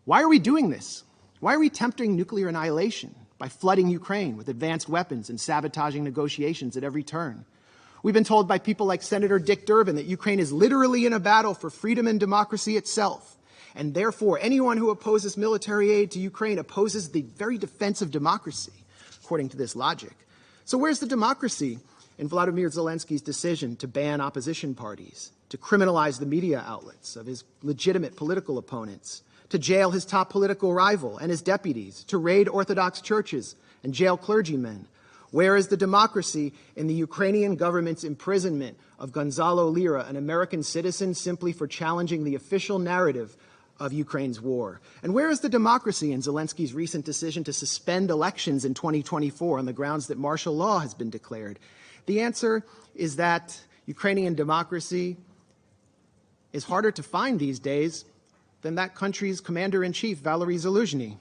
Why are we doing this? Why are we tempting nuclear annihilation by flooding Ukraine with advanced weapons and sabotaging negotiations at every turn? We've been told by people like Senator Dick Durbin that Ukraine is literally in a battle for freedom and democracy itself, and therefore anyone who opposes military aid to Ukraine opposes the very defense of democracy, according to this logic. So where's the democracy in Vladimir Zelensky's decision to ban opposition parties, to criminalize the media outlets of his legitimate political opponents, to jail his top political rival and his deputies, to raid Orthodox churches and jail clergymen? Where is the democracy in the Ukrainian government's imprisonment of Gonzalo Lira, an American citizen, simply for challenging the official narrative of Ukraine's war? And where is the democracy in Zelensky's recent decision to suspend elections in 2024 on the grounds that martial law has been declared? The answer is that Ukrainian democracy is harder to find these days than that country's commander-in-chief, Valery Zaluzhny.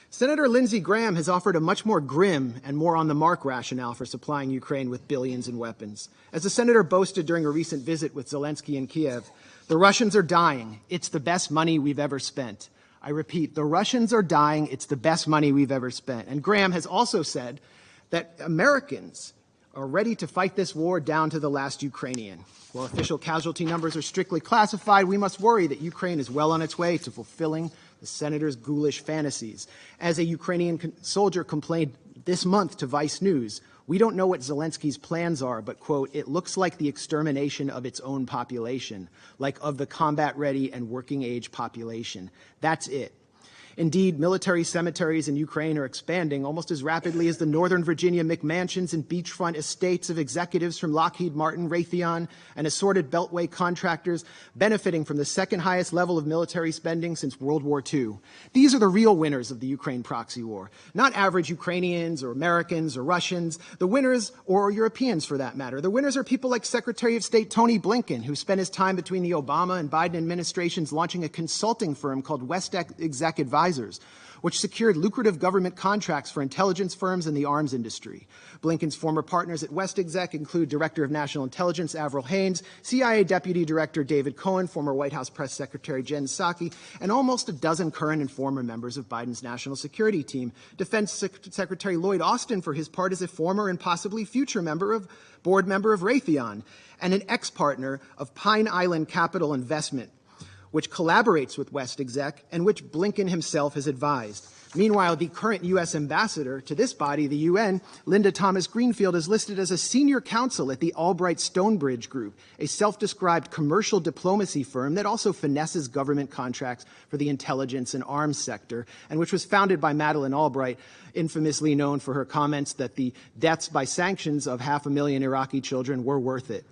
Senator Lindsey Graham has offered a much more grim and more on-the-mark rationale for supplying Ukraine with billions in weapons. As the senator boasted during a recent visit with Zelensky in Kiev, the Russians are dying. It's the best money we've ever spent. I repeat, the Russians are dying. It's the best money we've ever spent. And Graham has also said that Americans are ready to fight this war down to the last Ukrainian. While official casualty numbers are strictly classified, we must worry that Ukraine is well on its way to fulfilling the senator's ghoulish fantasies. As a Ukrainian soldier complained this month to Vice News, we don't know what Zelensky's plans are, but, quote, it looks like the extermination of its own population, like of the combat-ready and working-age population. That's it. Indeed, military cemeteries in Ukraine are expanding almost as rapidly as the Northern Virginia McMansions and beachfront estates of executives from Lockheed Martin, Raytheon, and assorted Beltway contractors benefiting from the second highest level of military spending since World War II. These are the real winners of the Ukraine proxy war, not average Ukrainians or Americans or Russians. The winners, or Europeans for that matter, the winners are people like Secretary of State Tony Blinken, who spent his time between the Obama and Biden administrations launching a consulting firm called West Exec Advisors, which secured lucrative government contracts for intelligence firms and the arms industry. Blinken's former partners at West Exec include Director of National Intelligence Avril Haines, CIA Deputy Director David Cohen, former White House Press Secretary Jen Psaki, and almost a dozen current and former members of Biden's national security team. Defense Secretary Lloyd Austin, for his part, is a former and possibly future board member of Raytheon, and an ex-partner of Pine Island Capital Investment, which collaborates with West Exec and which Blinken himself has advised. Meanwhile, the current U.S. ambassador to this body, the UN, Linda Thomas Greenfield, is listed as a senior counsel at the Albright Stonebridge Group, a self-described commercial diplomacy firm that also finesses government contracts for the intelligence and arms sector, and which was founded by Madeleine Albright, infamously known for her comments that the deaths by sanctions of 500,000 Iraqi children were worth it.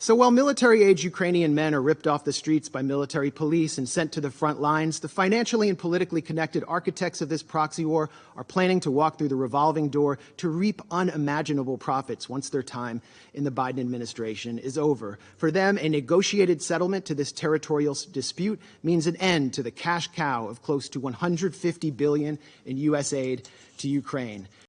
So while military-age Ukrainian men are ripped off the streets by military police and sent to the front lines, the financially and politically connected architects of this proxy war are planning to walk through the revolving door to reap unimaginable profits once their time in the Biden administration is over. For them, a negotiated settlement to this territorial dispute means an end to the cash cow of close to $150 billion in U.S. aid to Ukraine.